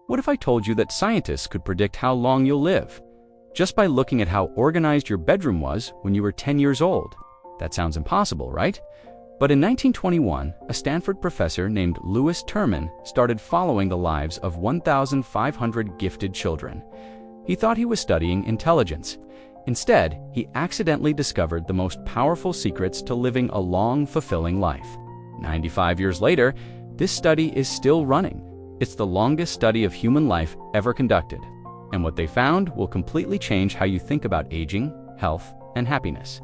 What if I told you that scientists could predict how long you'll live, just by looking at how organized your bedroom was when you were 10 years old? That sounds impossible, right? But in 1921, a Stanford professor named Lewis Terman started following the lives of 1,500 gifted children. He thought he was studying intelligence. Instead, he accidentally discovered the most powerful secrets to living a long, fulfilling life. 95 years later, this study is still running. It's the longest study of human life ever conducted. And what they found will completely change how you think about aging, health, and happiness.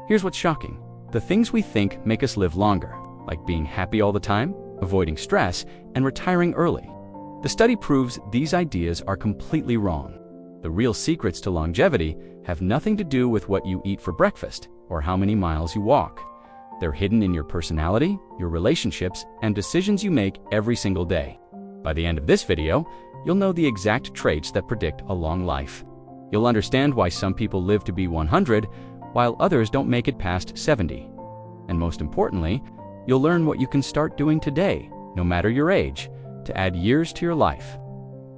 Here's what's shocking. The things we think make us live longer, like being happy all the time, avoiding stress, and retiring early. The study proves these ideas are completely wrong. The real secrets to longevity have nothing to do with what you eat for breakfast or how many miles you walk. They're hidden in your personality, your relationships, and decisions you make every single day. By the end of this video, you'll know the exact traits that predict a long life. You'll understand why some people live to be 100, while others don't make it past 70. And most importantly, you'll learn what you can start doing today, no matter your age, to add years to your life.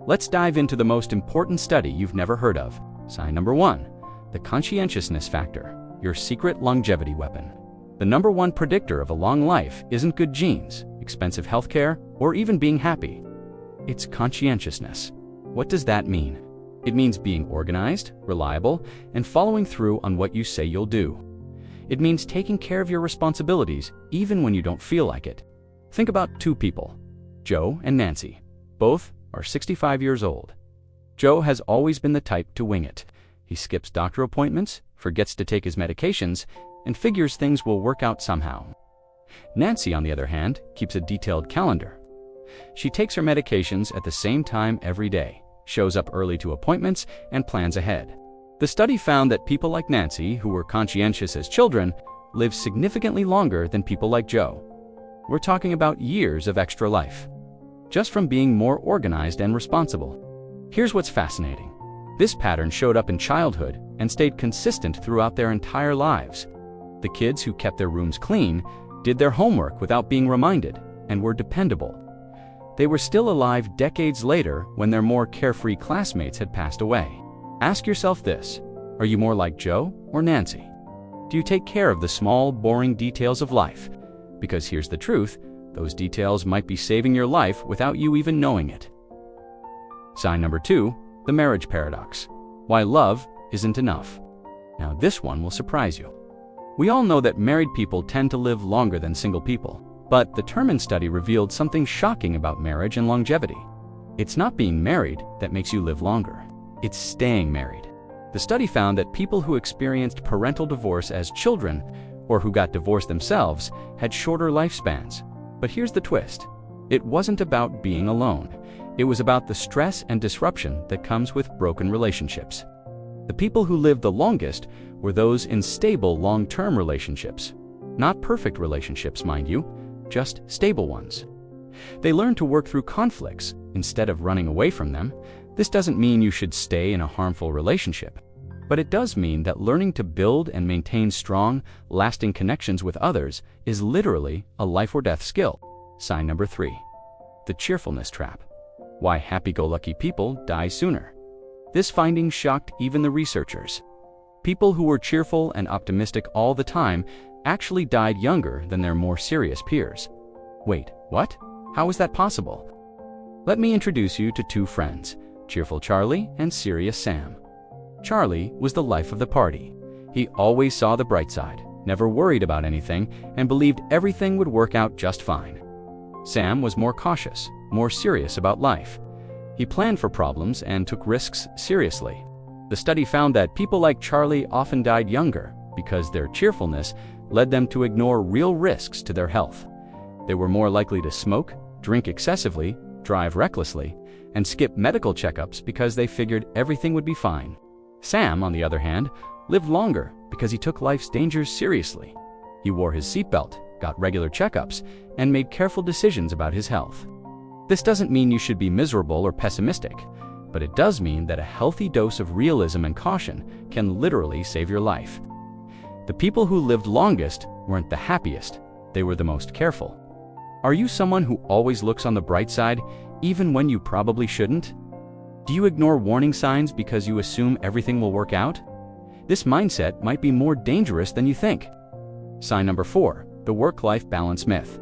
Let's dive into the most important study you've never heard of. Sign number 1, the conscientiousness factor, your secret longevity weapon. The number one predictor of a long life isn't good genes, expensive healthcare, or even being happy. It's conscientiousness. What does that mean? It means being organized, reliable, and following through on what you say you'll do. It means taking care of your responsibilities even when you don't feel like it. Think about two people, Joe and Nancy. Both are 65 years old. Joe has always been the type to wing it. He skips doctor appointments, forgets to take his medications, and figures things will work out somehow. Nancy, on the other hand, keeps a detailed calendar. She takes her medications at the same time every day, shows up early to appointments, and plans ahead. The study found that people like Nancy, who were conscientious as children, live significantly longer than people like Joe. We're talking about years of extra life, just from being more organized and responsible. Here's what's fascinating. This pattern showed up in childhood and stayed consistent throughout their entire lives. The kids who kept their rooms clean, did their homework without being reminded, and were dependable. They were still alive decades later when their more carefree classmates had passed away. Ask yourself this: are you more like Joe or Nancy? Do you take care of the small, boring details of life? Because here's the truth, those details might be saving your life without you even knowing it. Sign number 2, the marriage paradox. Why love isn't enough. Now this one will surprise you. We all know that married people tend to live longer than single people. But the Terman study revealed something shocking about marriage and longevity. It's not being married that makes you live longer. It's staying married. The study found that people who experienced parental divorce as children, or who got divorced themselves, had shorter lifespans. But here's the twist. It wasn't about being alone. It was about the stress and disruption that comes with broken relationships. The people who lived the longest were those in stable long-term relationships. Not perfect relationships, mind you, just stable ones. They learned to work through conflicts instead of running away from them. This doesn't mean you should stay in a harmful relationship, but it does mean that learning to build and maintain strong, lasting connections with others is literally a life-or-death skill. Sign number 3, the cheerfulness trap. Why happy-go-lucky people die sooner. This finding shocked even the researchers. People who were cheerful and optimistic all the time actually died younger than their more serious peers. Wait, what? How is that possible? Let me introduce you to two friends, Cheerful Charlie and Serious Sam. Charlie was the life of the party. He always saw the bright side, never worried about anything, and believed everything would work out just fine. Sam was more cautious, more serious about life. He planned for problems and took risks seriously. The study found that people like Charlie often died younger because their cheerfulness led them to ignore real risks to their health. They were more likely to smoke, drink excessively, drive recklessly, and skip medical checkups because they figured everything would be fine. Sam, on the other hand, lived longer because he took life's dangers seriously. He wore his seatbelt, got regular checkups, and made careful decisions about his health. This doesn't mean you should be miserable or pessimistic, but it does mean that a healthy dose of realism and caution can literally save your life. The people who lived longest weren't the happiest, they were the most careful. Are you someone who always looks on the bright side, even when you probably shouldn't? Do you ignore warning signs because you assume everything will work out? This mindset might be more dangerous than you think. Sign number 4, the work-life balance myth.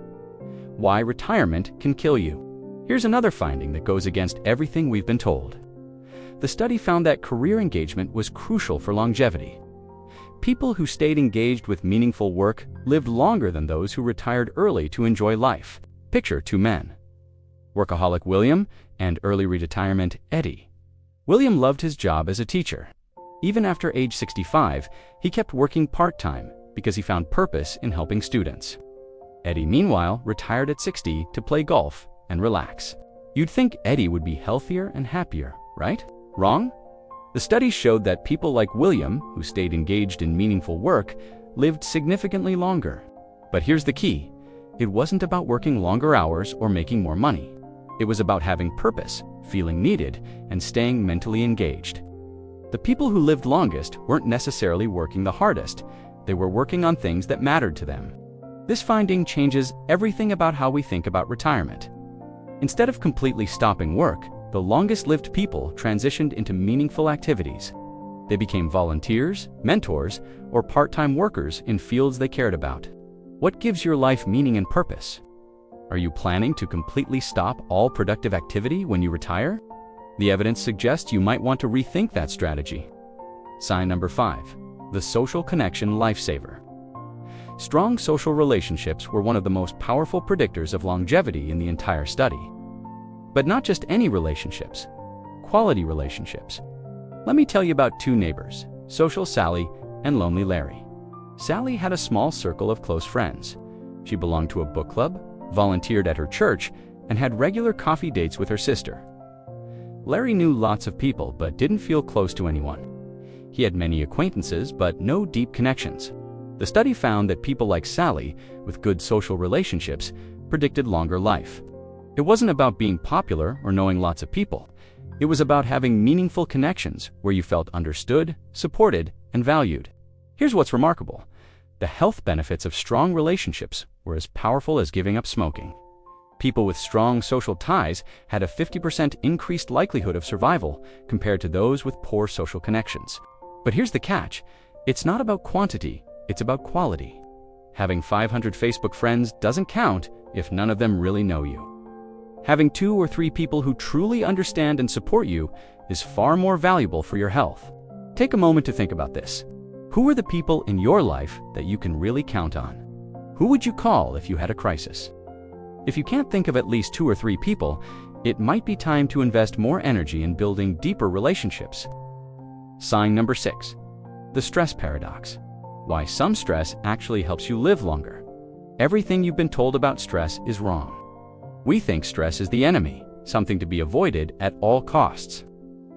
Why retirement can kill you. Here's another finding that goes against everything we've been told. The study found that career engagement was crucial for longevity. People who stayed engaged with meaningful work lived longer than those who retired early to enjoy life. Picture 2 men. Workaholic William and early retirement Eddie. William loved his job as a teacher. Even after age 65, he kept working part-time because he found purpose in helping students. Eddie, meanwhile, retired at 60 to play golf and relax. You'd think Eddie would be healthier and happier, right? Wrong? The study showed that people like William, who stayed engaged in meaningful work, lived significantly longer. But here's the key. It wasn't about working longer hours or making more money. It was about having purpose, feeling needed, and staying mentally engaged. The people who lived longest weren't necessarily working the hardest. They were working on things that mattered to them. This finding changes everything about how we think about retirement. Instead of completely stopping work, the longest-lived people transitioned into meaningful activities. They became volunteers, mentors, or part-time workers in fields they cared about. What gives your life meaning and purpose? Are you planning to completely stop all productive activity when you retire? The evidence suggests you might want to rethink that strategy. Sign number 5, the social connection lifesaver. Strong social relationships were one of the most powerful predictors of longevity in the entire study. But not just any relationships, quality relationships. Let me tell you about 2 neighbors, Social Sally and Lonely Larry. Sally had a small circle of close friends. She belonged to a book club, volunteered at her church, and had regular coffee dates with her sister. Larry knew lots of people but didn't feel close to anyone. He had many acquaintances but no deep connections. The study found that people like Sally, with good social relationships, predicted longer life. It wasn't about being popular or knowing lots of people. It was about having meaningful connections where you felt understood, supported, and valued. Here's what's remarkable. The health benefits of strong relationships were as powerful as giving up smoking. People with strong social ties had a 50% increased likelihood of survival compared to those with poor social connections. But here's the catch. It's not about quantity, it's about quality. Having 500 Facebook friends doesn't count if none of them really know you. Having 2 or 3 people who truly understand and support you is far more valuable for your health. Take a moment to think about this. Who are the people in your life that you can really count on? Who would you call if you had a crisis? If you can't think of at least 2 or 3 people, it might be time to invest more energy in building deeper relationships. Sign number 6, the stress paradox. Why some stress actually helps you live longer. Everything you've been told about stress is wrong. We think stress is the enemy, something to be avoided at all costs.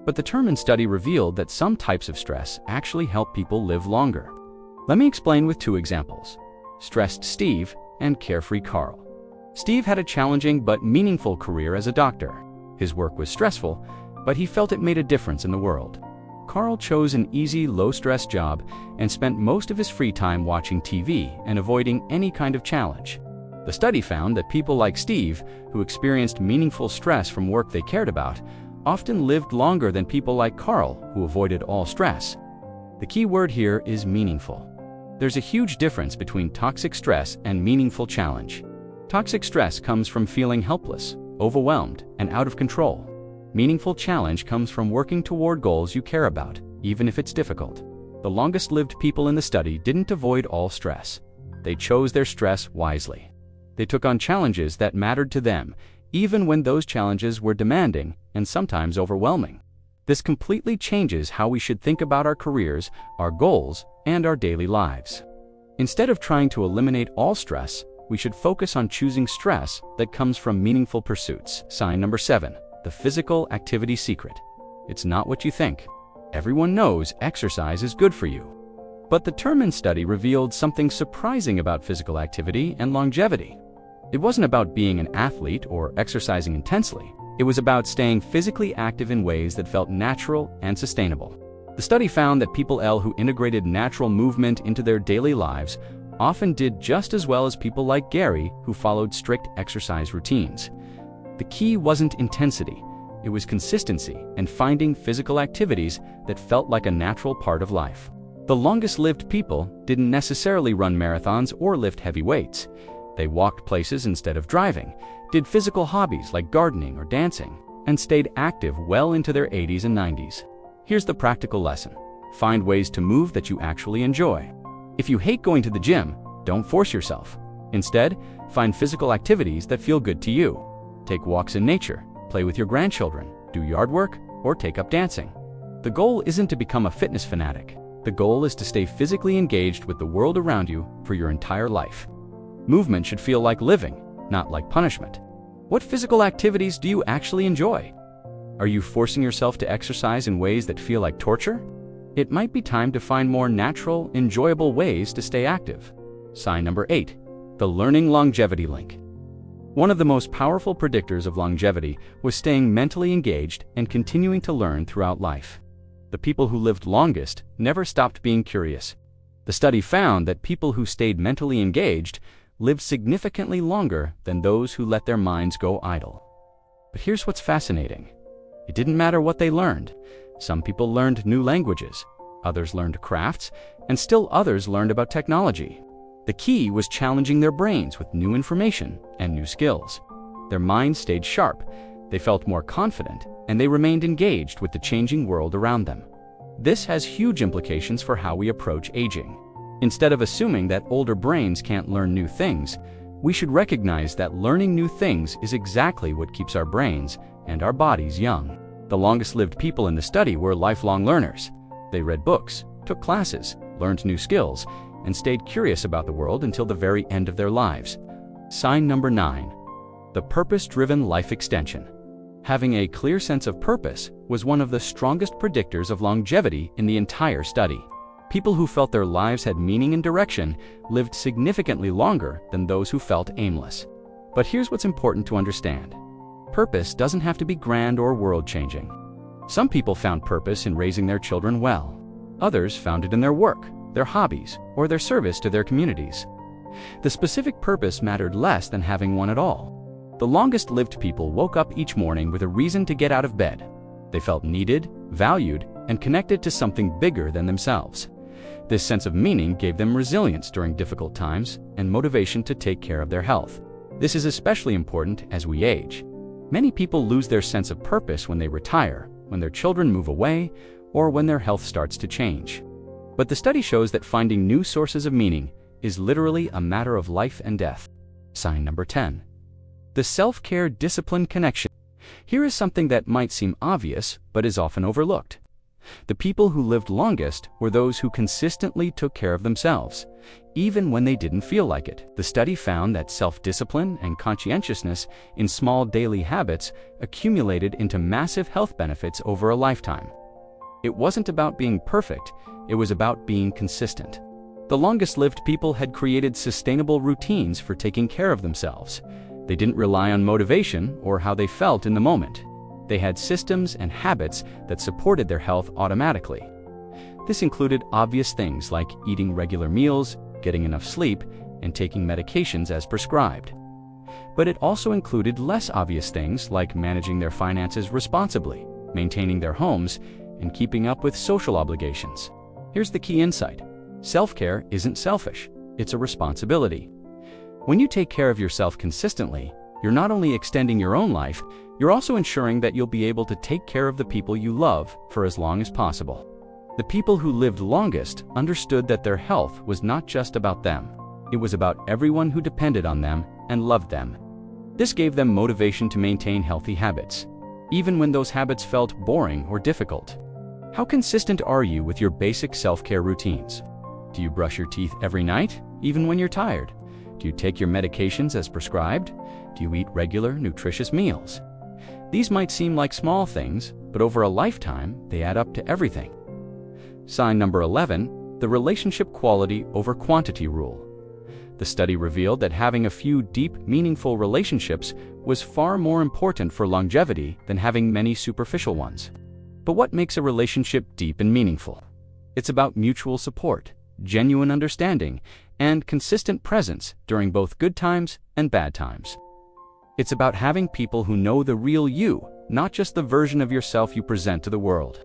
But the Terman study revealed that some types of stress actually help people live longer. Let me explain with 2 examples: stressed Steve and carefree Carl. Steve had a challenging but meaningful career as a doctor. His work was stressful, but he felt it made a difference in the world. Carl chose an easy, low-stress job and spent most of his free time watching TV and avoiding any kind of challenge. The study found that people like Steve, who experienced meaningful stress from work they cared about, often lived longer than people like Carl, who avoided all stress. The key word here is meaningful. There's a huge difference between toxic stress and meaningful challenge. Toxic stress comes from feeling helpless, overwhelmed, and out of control. Meaningful challenge comes from working toward goals you care about, even if it's difficult. The longest-lived people in the study didn't avoid all stress. They chose their stress wisely. They took on challenges that mattered to them, even when those challenges were demanding and sometimes overwhelming. This completely changes how we should think about our careers, our goals, and our daily lives. Instead of trying to eliminate all stress, we should focus on choosing stress that comes from meaningful pursuits. Sign number 7, the physical activity secret. It's not what you think. Everyone knows exercise is good for you. But the Terman study revealed something surprising about physical activity and longevity. It wasn't about being an athlete or exercising intensely. It was about staying physically active in ways that felt natural and sustainable. The study found that people who integrated natural movement into their daily lives often did just as well as people like Gary, who followed strict exercise routines. The key wasn't intensity, it was consistency and finding physical activities that felt like a natural part of life. The longest-lived people didn't necessarily run marathons or lift heavy weights. They walked places instead of driving, did physical hobbies like gardening or dancing, and stayed active well into their 80s and 90s. Here's the practical lesson. Find ways to move that you actually enjoy. If you hate going to the gym, don't force yourself. Instead, find physical activities that feel good to you. Take walks in nature, play with your grandchildren, do yard work, or take up dancing. The goal isn't to become a fitness fanatic. The goal is to stay physically engaged with the world around you for your entire life. Movement should feel like living, not like punishment. What physical activities do you actually enjoy? Are you forcing yourself to exercise in ways that feel like torture? It might be time to find more natural, enjoyable ways to stay active. Sign number 8, the learning longevity link. One of the most powerful predictors of longevity was staying mentally engaged and continuing to learn throughout life. The people who lived longest never stopped being curious. The study found that people who stayed mentally engaged lived significantly longer than those who let their minds go idle. But here's what's fascinating. It didn't matter what they learned. Some people learned new languages, others learned crafts, and still others learned about technology. The key was challenging their brains with new information and new skills. Their minds stayed sharp, they felt more confident, and they remained engaged with the changing world around them. This has huge implications for how we approach aging. Instead of assuming that older brains can't learn new things, we should recognize that learning new things is exactly what keeps our brains and our bodies young. The longest-lived people in the study were lifelong learners. They read books, took classes, learned new skills, and stayed curious about the world until the very end of their lives. Sign number 9, the purpose-driven life extension. Having a clear sense of purpose was one of the strongest predictors of longevity in the entire study. People who felt their lives had meaning and direction lived significantly longer than those who felt aimless. But here's what's important to understand. Purpose doesn't have to be grand or world-changing. Some people found purpose in raising their children well. Others found it in their work, their hobbies, or their service to their communities. The specific purpose mattered less than having one at all. The longest-lived people woke up each morning with a reason to get out of bed. They felt needed, valued, and connected to something bigger than themselves. This sense of meaning gave them resilience during difficult times and motivation to take care of their health. This is especially important as we age. Many people lose their sense of purpose when they retire, when their children move away, or when their health starts to change. But the study shows that finding new sources of meaning is literally a matter of life and death. Sign number 10. The self-care discipline connection. Here is something that might seem obvious, but is often overlooked. The people who lived longest were those who consistently took care of themselves, even when they didn't feel like it. The study found that self-discipline and conscientiousness in small daily habits accumulated into massive health benefits over a lifetime. It wasn't about being perfect, it was about being consistent. The longest-lived people had created sustainable routines for taking care of themselves. They didn't rely on motivation or how they felt in the moment. They had systems and habits that supported their health automatically. This included obvious things like eating regular meals, getting enough sleep, and taking medications as prescribed. But it also included less obvious things like managing their finances responsibly, maintaining their homes, and keeping up with social obligations. Here's the key insight. Self-care isn't selfish, it's a responsibility. When you take care of yourself consistently, you're not only extending your own life, you're also ensuring that you'll be able to take care of the people you love for as long as possible. The people who lived longest understood that their health was not just about them. It was about everyone who depended on them and loved them. This gave them motivation to maintain healthy habits, even when those habits felt boring or difficult. How consistent are you with your basic self-care routines? Do you brush your teeth every night, even when you're tired? Do you take your medications as prescribed? Do you eat regular, nutritious meals? These might seem like small things, but over a lifetime, they add up to everything. Sign number 11, the relationship quality over quantity rule. The study revealed that having a few deep, meaningful relationships was far more important for longevity than having many superficial ones. But what makes a relationship deep and meaningful? It's about mutual support, genuine understanding, and consistent presence during both good times and bad times. It's about having people who know the real you, not just the version of yourself you present to the world.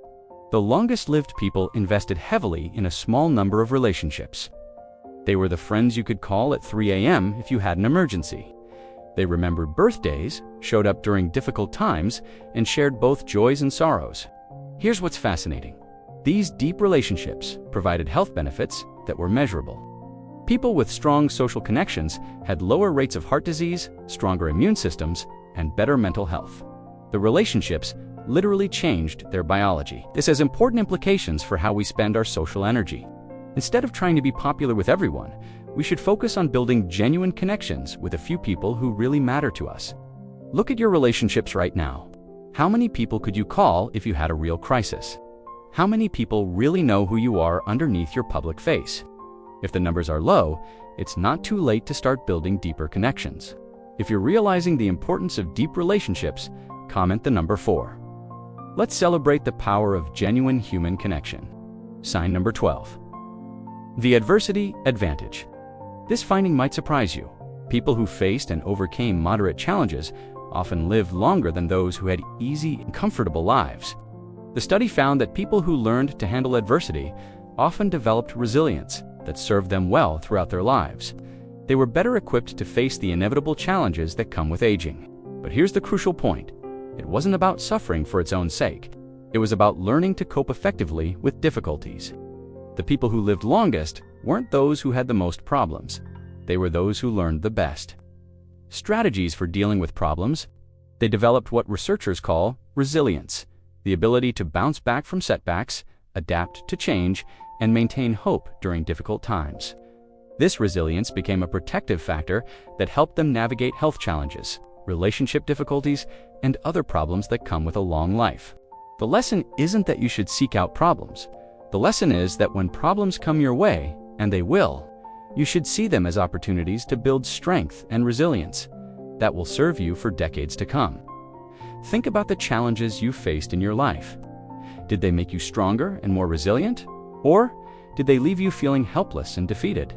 The longest-lived people invested heavily in a small number of relationships. They were the friends you could call at 3 a.m. if you had an emergency. They remembered birthdays, showed up during difficult times, and shared both joys and sorrows. Here's what's fascinating. These deep relationships provided health benefits that were measurable. People with strong social connections had lower rates of heart disease, stronger immune systems, and better mental health. The relationships literally changed their biology. This has important implications for how we spend our social energy. Instead of trying to be popular with everyone, we should focus on building genuine connections with a few people who really matter to us. Look at your relationships right now. How many people could you call if you had a real crisis? How many people really know who you are underneath your public face? If the numbers are low, it's not too late to start building deeper connections. If you're realizing the importance of deep relationships, comment the number 4. Let's celebrate the power of genuine human connection. Sign number 12. The adversity advantage. This finding might surprise you. People who faced and overcame moderate challenges often lived longer than those who had easy and comfortable lives. The study found that people who learned to handle adversity often developed resilience that served them well throughout their lives. They were better equipped to face the inevitable challenges that come with aging. But here's the crucial point. It wasn't about suffering for its own sake. It was about learning to cope effectively with difficulties. The people who lived longest weren't those who had the most problems. They were those who learned the best. Strategies for dealing with problems. They developed what researchers call resilience, the ability to bounce back from setbacks, adapt to change, and maintain hope during difficult times. This resilience became a protective factor that helped them navigate health challenges, relationship difficulties, and other problems that come with a long life. The lesson isn't that you should seek out problems. The lesson is that when problems come your way, and they will, you should see them as opportunities to build strength and resilience that will serve you for decades to come. Think about the challenges you faced in your life. Did they make you stronger and more resilient? Or did they leave you feeling helpless and defeated?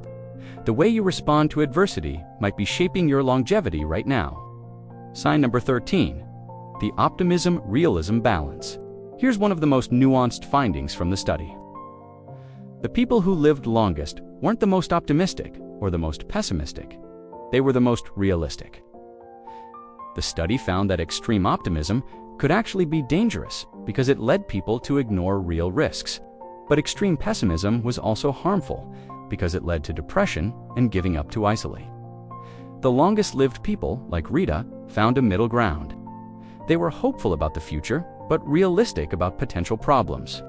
The way you respond to adversity might be shaping your longevity right now. Sign number 13. The optimism-realism balance. Here's one of the most nuanced findings from the study. The people who lived longest weren't the most optimistic or the most pessimistic. They were the most realistic. The study found that extreme optimism could actually be dangerous because it led people to ignore real risks. But extreme pessimism was also harmful because it led to depression and giving up to isolate. The longest-lived people, like Rita, found a middle ground. They were hopeful about the future, but realistic about potential problems.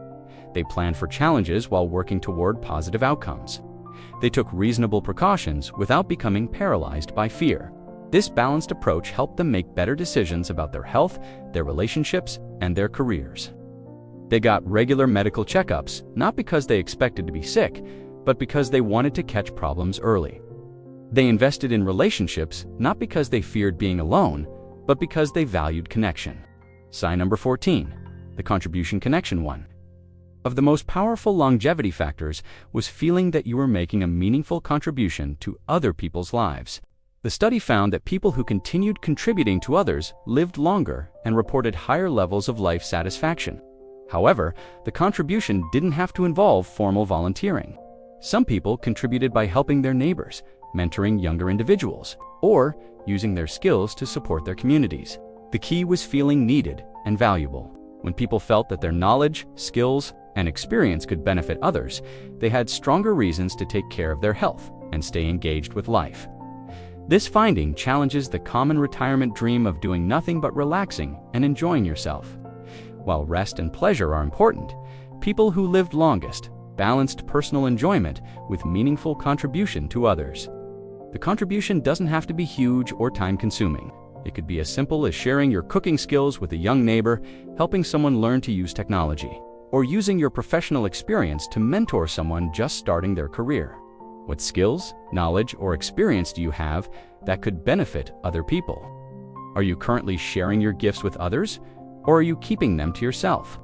They planned for challenges while working toward positive outcomes. They took reasonable precautions without becoming paralyzed by fear. This balanced approach helped them make better decisions about their health, their relationships, and their careers. They got regular medical checkups, not because they expected to be sick, but because they wanted to catch problems early. They invested in relationships, not because they feared being alone, but because they valued connection. Sign number 14, the contribution connection one. Of the most powerful longevity factors was feeling that you were making a meaningful contribution to other people's lives. The study found that people who continued contributing to others lived longer and reported higher levels of life satisfaction. However, the contribution didn't have to involve formal volunteering. Some people contributed by helping their neighbors, mentoring younger individuals, or using their skills to support their communities. The key was feeling needed and valuable. When people felt that their knowledge, skills, and experience could benefit others, they had stronger reasons to take care of their health and stay engaged with life. This finding challenges the common retirement dream of doing nothing but relaxing and enjoying yourself. While rest and pleasure are important, people who lived longest balanced personal enjoyment with meaningful contribution to others. The contribution doesn't have to be huge or time-consuming. It could be as simple as sharing your cooking skills with a young neighbor, helping someone learn to use technology, or using your professional experience to mentor someone just starting their career. What skills, knowledge, or experience do you have that could benefit other people? Are you currently sharing your gifts with others, or are you keeping them to yourself?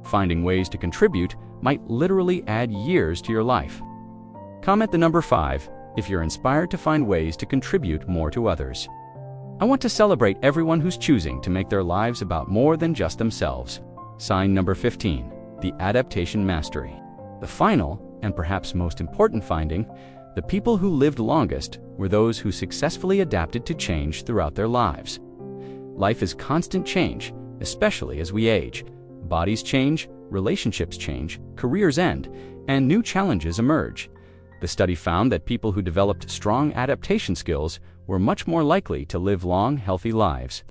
Finding ways to contribute might literally add years to your life. Comment the number 5 if you're inspired to find ways to contribute more to others. I want to celebrate everyone who's choosing to make their lives about more than just themselves. Sign number 15, the adaptation mastery. The final, and perhaps most important finding, the people who lived longest were those who successfully adapted to change throughout their lives. Life is constant change, especially as we age. Bodies change, relationships change, careers end, and new challenges emerge. The study found that people who developed strong adaptation skills were much more likely to live long, healthy lives.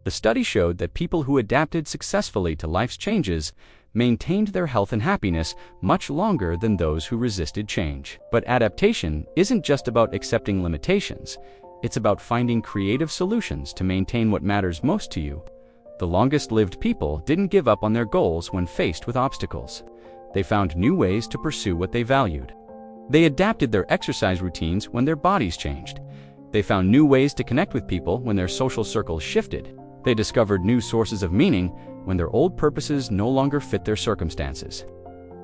The study showed that people who adapted successfully to life's changes maintained their health and happiness much longer than those who resisted change. But adaptation isn't just about accepting limitations. It's about finding creative solutions to maintain what matters most to you. The longest-lived people didn't give up on their goals when faced with obstacles. They found new ways to pursue what they valued. They adapted their exercise routines when their bodies changed. They found new ways to connect with people when their social circles shifted. They discovered new sources of meaning when their old purposes no longer fit their circumstances.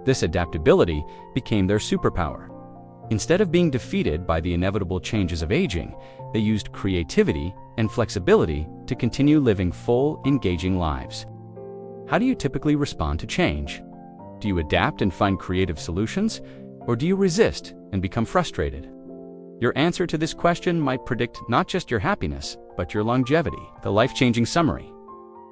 This adaptability became their superpower. Instead of being defeated by the inevitable changes of aging, they used creativity and flexibility to continue living full, engaging lives. How do you typically respond to change? Do you adapt and find creative solutions, or do you resist and become frustrated? Your answer to this question might predict not just your happiness, but your longevity. The life-changing summary.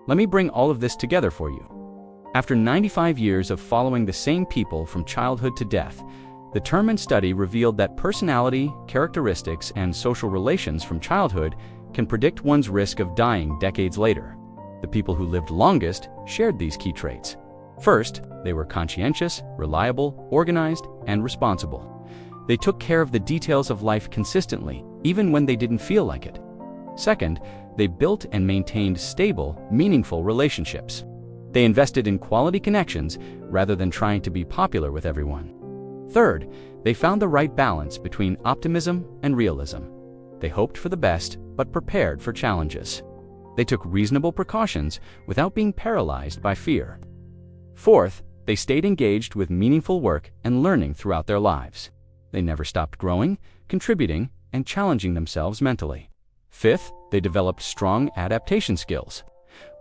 Let me bring all of this together for you. After 95 years of following the same people from childhood to death, the Terman study revealed that personality, characteristics, and social relations from childhood can predict one's risk of dying decades later. The people who lived longest shared these key traits. First, they were conscientious, reliable, organized, and responsible. They took care of the details of life consistently, even when they didn't feel like it. Second, they built and maintained stable, meaningful relationships. They invested in quality connections rather than trying to be popular with everyone. Third, they found the right balance between optimism and realism. They hoped for the best, but prepared for challenges. They took reasonable precautions without being paralyzed by fear. Fourth, they stayed engaged with meaningful work and learning throughout their lives. They never stopped growing, contributing, and challenging themselves mentally. Fifth, they developed strong adaptation skills.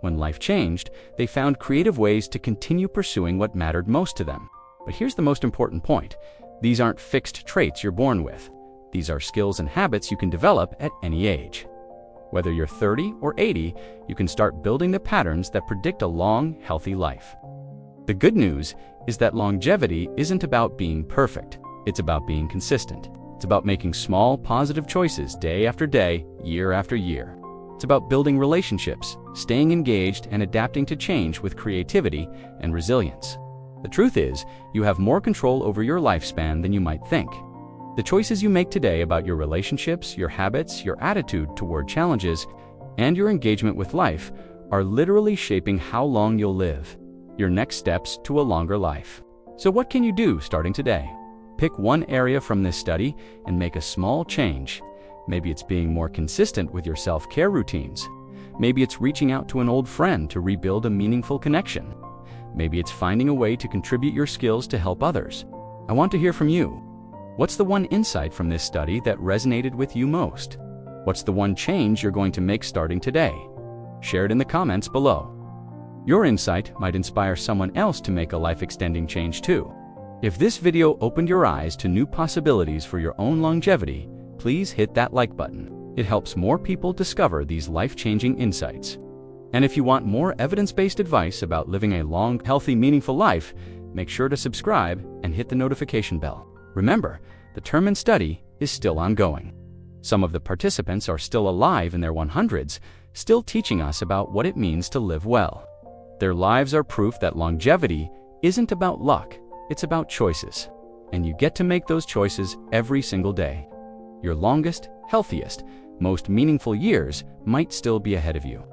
When life changed, they found creative ways to continue pursuing what mattered most to them. But here's the most important point. These aren't fixed traits you're born with. These are skills and habits you can develop at any age. Whether you're 30 or 80, you can start building the patterns that predict a long, healthy life. The good news is that longevity isn't about being perfect. It's about being consistent. It's about making small, positive choices day after day, year after year. It's about building relationships, staying engaged, and adapting to change with creativity and resilience. The truth is, you have more control over your lifespan than you might think. The choices you make today about your relationships, your habits, your attitude toward challenges, and your engagement with life are literally shaping how long you'll live, your next steps to a longer life. So what can you do starting today? Pick one area from this study and make a small change. Maybe it's being more consistent with your self-care routines. Maybe it's reaching out to an old friend to rebuild a meaningful connection. Maybe it's finding a way to contribute your skills to help others. I want to hear from you. What's the one insight from this study that resonated with you most? What's the one change you're going to make starting today? Share it in the comments below. Your insight might inspire someone else to make a life-extending change too. If this video opened your eyes to new possibilities for your own longevity, please hit that like button. It helps more people discover these life-changing insights. And if you want more evidence-based advice about living a long, healthy, meaningful life, make sure to subscribe and hit the notification bell. Remember, the Terman study is still ongoing. Some of the participants are still alive in their 100s, still teaching us about what it means to live well. Their lives are proof that longevity isn't about luck, it's about choices. And you get to make those choices every single day. Your longest, healthiest, most meaningful years might still be ahead of you.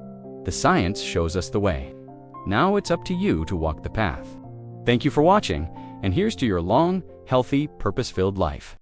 The science shows us the way. Now it's up to you to walk the path. Thank you for watching, and here's to your long, healthy, purpose-filled life.